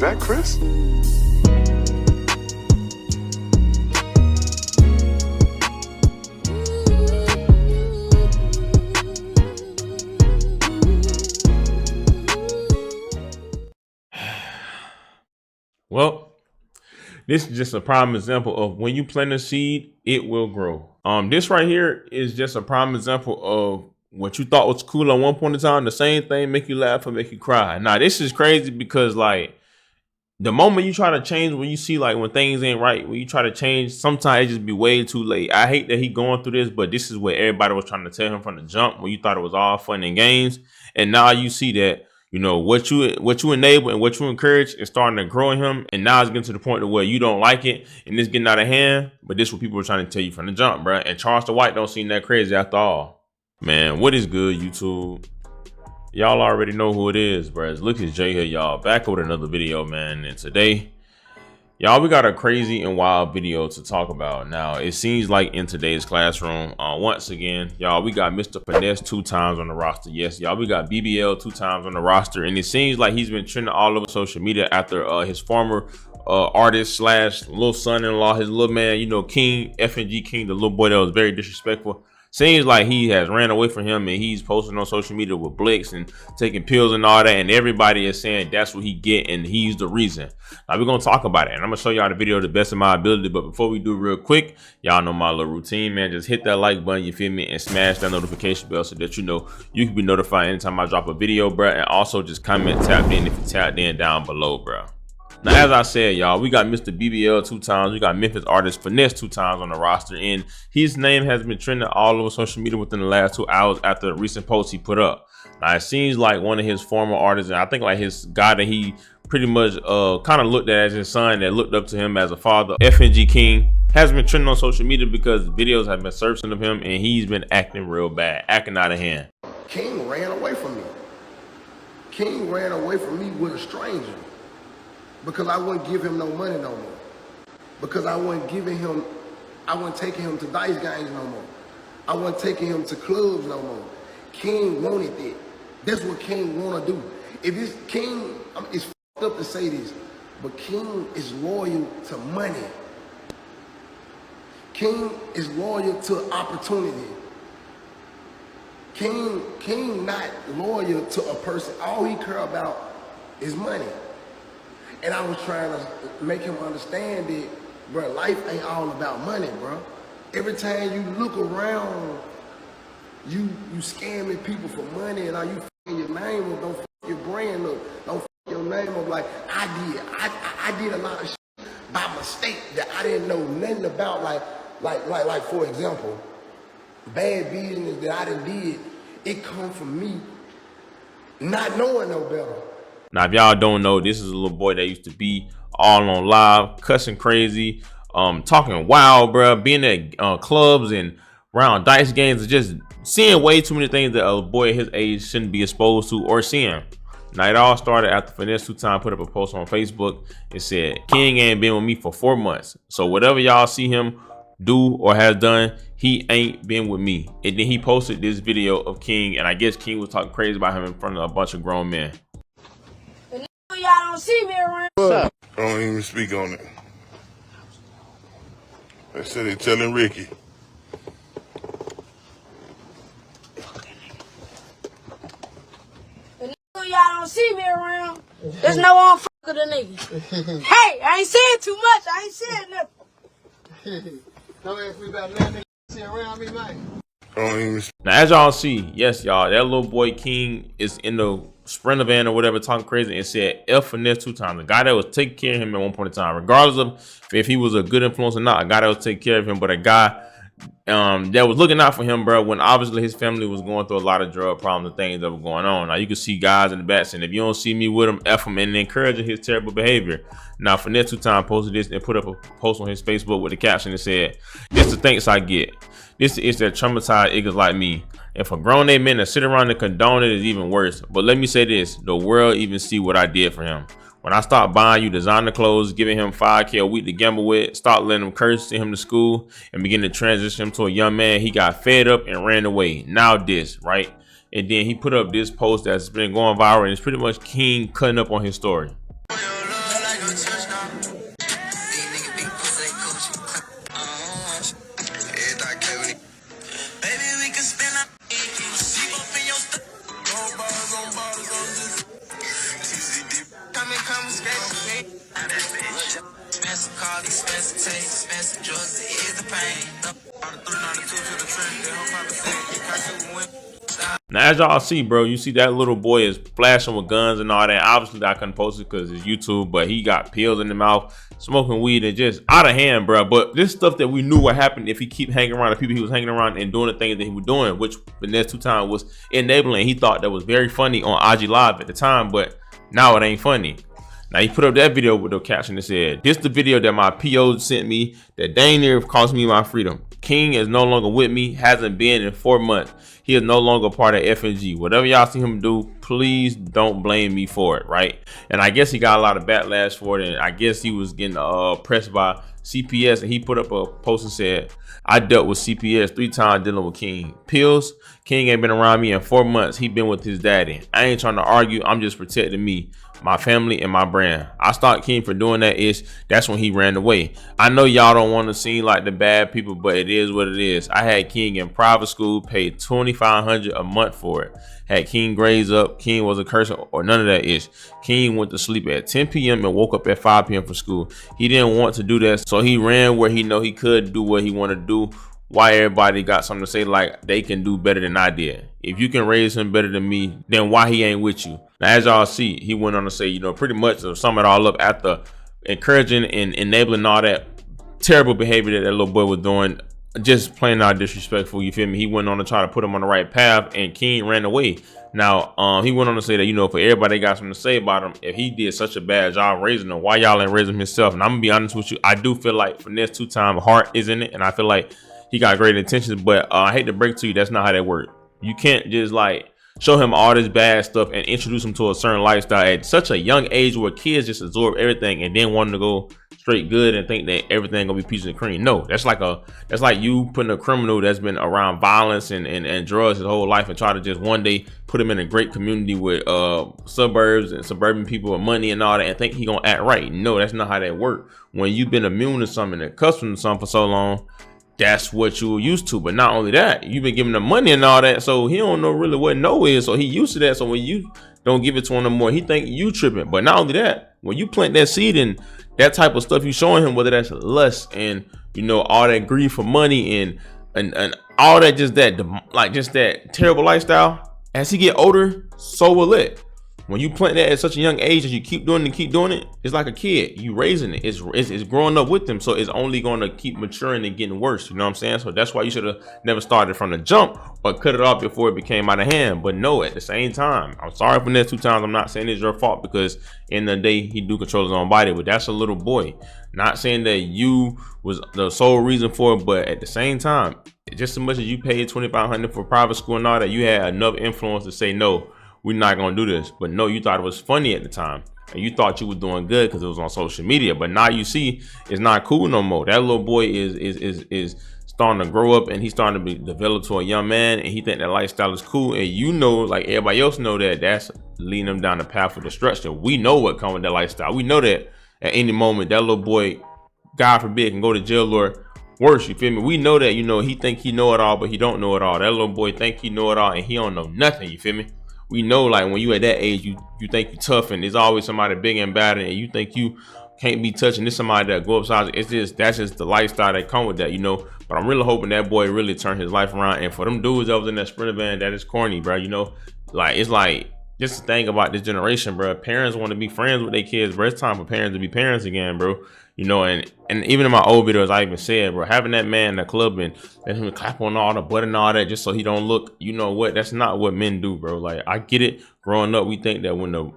Is that Chris? Well, this is just a prime example of when you plant a seed, it will grow. This right here is just a prime example of what you thought was cool at one point in time. The same thing make you laugh or make you cry. Now, this is crazy because like the moment you try to change, when you see like when things ain't right, when you try to change, sometimes it just be way too late. I hate that he going through this, but this is what everybody was trying to tell him from the jump when you thought it was all fun and games. And now you see that, you know, what you enable and what you encourage is starting to grow in him. And now it's getting to the point where you don't like it and it's getting out of hand. But this is what people were trying to tell you from the jump, bro. And Charles the White don't seem that crazy after all. Man, what is good, YouTube? Y'all already know who it is, bro. It's Lucas J here, y'all. Back with another video, man. And today, y'all, we got a crazy and wild video to talk about. Now, it seems like in today's classroom, once again, y'all, we got Mr. Finesse2Tymes on the roster. Yes, y'all, we got BBL 2 times on the roster. And it seems like he's been trending all over social media after his former artist slash little son-in-law, his little man, you know, King, FNG King, the little boy that was very disrespectful. Seems like he has ran away from him and he's posting on social media with Blix and taking pills and all that. And everybody is saying that's what he get and he's the reason. Now we're going to talk about it. And I'm going to show y'all the video to the best of my ability. But before we do real quick, y'all know my little routine, man. Just hit that like button, you feel me? And smash that notification bell so that you know you can be notified anytime I drop a video, bro. And also just comment tapped in if you tapped in down below, bro. Now, as I said, y'all, we got Mr. BBL 2 times. We got Memphis artist Finesse2Tymes on the roster. And his name has been trending all over social media within the last 2 hours after the recent post he put up. Now, it seems like one of his former artists, and I think like his guy that he pretty much kind of looked at as his son, that looked up to him as a father, FNG King, has been trending on social media because videos have been surfacing of him and he's been acting real bad, acting out of hand. King ran away from me. King ran away from me with a stranger. Because I wouldn't give him no money no more. Because I wasn't taking him to dice games no more. I wasn't taking him to clubs no more. King wanted that. That's what King wanna do. If it's King, it's fucked up to say this, but King is loyal to money. King is loyal to opportunity. King not loyal to a person. All he care about is money. And I was trying to make him understand that, bro, life ain't all about money, bro. Every time you look around, you scamming people for money and are you f***ing your name up, don't f*** your brand up, don't f*** your name up like I did a lot of shit by mistake that I didn't know nothing about, like for example, bad business that I done did, it come from me not knowing no better. Now, if y'all don't know, this is a little boy that used to be all on live, cussing crazy, talking wild, bro, being at clubs and around dice games and just seeing way too many things that a boy his age shouldn't be exposed to or seeing. Now, it all started after Finesse2Tymes put up a post on Facebook. It said, King ain't been with me for 4 months. So whatever y'all see him do or has done, he ain't been with me. And then he posted this video of King, and I guess King was talking crazy about him in front of a bunch of grown men. Y'all don't see me around. What's up? I don't even speak on it. They said they telling Ricky. Y'all don't see me around. There's no one fucking the nigga. Hey, I ain't saying too much. I ain't saying nothing. Don't ask me about nothing see around me, man. I don't even. Now, as y'all see, yes, y'all, that little boy King is in the Sprinter van or whatever talking crazy and said F Finesse2Tymes, the guy that was taking care of him at one point in time, regardless of if he was a good influence or not, a guy that was taking care of him, but a guy that was looking out for him, bro, when obviously his family was going through a lot of drug problems and things that were going on. Now, you can see guys in the back saying, if you don't see me with him, F him, and encouraging his terrible behavior. Now, Finesse2Tymes posted this and put up a post on his Facebook with the caption that said, "This the thanks I get. This is that traumatized niggas like me. And for grown-ass men to sit around and condone it is even worse. But let me say this, the world even see what I did for him. When I stopped buying you designer clothes, giving him $5K a week to gamble with, stopped letting him curse, send him to school, and begin to transition him to a young man, he got fed up and ran away. Now this, right?" And then he put up this post that's been going viral, and it's pretty much King cutting up on his story. Expensive car, expensive taste, expensive drugs, it is the pain. All the 392 to the trench, they hope I was saying, you got to win. Now, as y'all see, bro, you see that little boy is flashing with guns and all that. Obviously, I couldn't post it because it's YouTube, but he got pills in the mouth, smoking weed, and just out of hand, bro. But this stuff that we knew what happened if he keep hanging around the people he was hanging around and doing the things that he was doing, which Finesse2Tymes was enabling. He thought that was very funny on IG Live at the time, but now it ain't funny. Now, he put up that video with the caption that said, "This the video that my PO sent me that dang near cost me my freedom. King is no longer with me, hasn't been in 4 months. He is no longer part of FNG. Whatever y'all see him do, please don't blame me for it," right? And I guess he got a lot of backlash for it, and I guess he was getting pressed by CPS, and he put up a post and said, "I dealt with CPS 3 times dealing with King. Pills, King ain't been around me in 4 months. He been with his daddy. I ain't trying to argue. I'm just protecting me, my family, and my brand. I stopped King for doing that ish. That's when he ran away. I know y'all don't want to seem like the bad people, but it is what it is. I had King in private school, paid $2,500 a month for it. Had King grades up. King was a cursor or none of that ish. King went to sleep at 10 p.m. and woke up at 5 p.m. for school. He didn't want to do that, so he ran where he know he could do what he wanted to do. Why everybody got something to say like they can do better than I did? If you can raise him better than me, then why he ain't with you?" Now, as y'all see, he went on to say, you know, pretty much to sum it all up, after encouraging and enabling all that terrible behavior that that little boy was doing, just plain out disrespectful, you feel me? He went on to try to put him on the right path, and King ran away. Now, he went on to say that, you know, for everybody got something to say about him, if he did such a bad job raising him, why y'all ain't raising him himself? And I'm gonna be honest with you, I do feel like Finesse2Tymes' heart is in it, and I feel like he got great intentions, but I hate to break to you, that's not how that works. You can't just like show him all this bad stuff and introduce him to a certain lifestyle at such a young age where kids just absorb everything and then want him to go straight good and think that everything gonna be peaches and cream. No, that's like you putting a criminal that's been around violence and drugs his whole life and try to just one day put him in a great community with suburbs and suburban people with money and all that and think he gonna act right. No, that's not how that works. When you've been immune to something and accustomed to something for so long, that's what you were used to. But not only that, you've been giving him money and all that, so he don't know really what no is, so he used to that. So when you don't give it to him no more, he think you tripping. But not only that, when you plant that seed and that type of stuff you showing him, whether that's lust and, you know, all that greed for money and all that, just that terrible lifestyle, as he get older, so will it. When you plant that at such a young age and you keep doing it, it's like a kid. You raising it. It's growing up with them. So it's only going to keep maturing and getting worse. You know what I'm saying? So that's why you should have never started from the jump or cut it off before it became out of hand. But no, at the same time, I'm sorry for Finesse2Tymes. I'm not saying it's your fault, because in the day he do control his own body, but that's a little boy. Not saying that you was the sole reason for it, but at the same time, just as much as you paid $2,500 for private school and all that, you had enough influence to say, no, we're not gonna do this. But no, you thought it was funny at the time, and you thought you were doing good because it was on social media. But now you see it's not cool no more. That little boy is starting to grow up, and he's starting to be developed to a young man, and he think that lifestyle is cool. And you know, like everybody else know, that that's leading him down the path of destruction. We know what comes with that lifestyle. We know that at any moment that little boy, God forbid, can go to jail or worse. You feel me? We know that, you know, he think he know it all, but he don't know it all. That little boy think he know it all, and he don't know nothing. You feel me? We know, like, when you at that age, you think you tough, and there's always somebody big and bad, and you think you can't be touching this somebody that go upside. That's just the lifestyle that come with that, you know. But I'm really hoping that boy really turn his life around. And for them dudes that was in that Sprinter van, that is corny, bro. You know, like, it's like, just the thing about this generation, bro. Parents want to be friends with their kids, bro. It's time for parents to be parents again, bro. You know, and even in my old videos, I even said, bro, having that man in the club and let him clap on all the butt and all that just so he don't look, you know what? That's not what men do, bro. Like, I get it. Growing up, we think that when the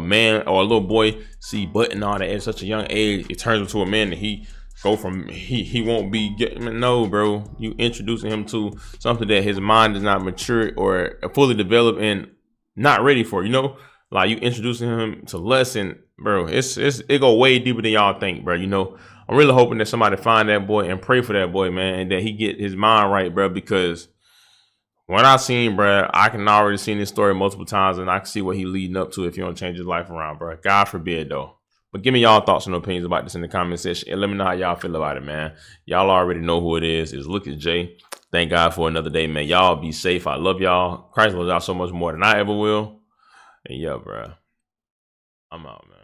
man or a little boy see butt and all that at such a young age, it turns into a man, and he won't be getting. No, bro. You introducing him to something that his mind is not mature or fully developed and not ready for, you know. Like, you introducing him to lesson, bro. It go way deeper than y'all think, bro. You know, I'm really hoping that somebody find that boy and pray for that boy, man, and that he get his mind right, bro. Because what I seen, bro, I can already seen this story multiple times, and I can see what he leading up to if you don't change his life around, bro. God forbid, though. But give me y'all thoughts and opinions about this in the comment section, and let me know how y'all feel about it, man. Y'all already know who it is. It's Look at Jay. Thank God for another day, man. Y'all be safe. I love y'all. Christ loves y'all so much more than I ever will. And yeah, bro, I'm out, man.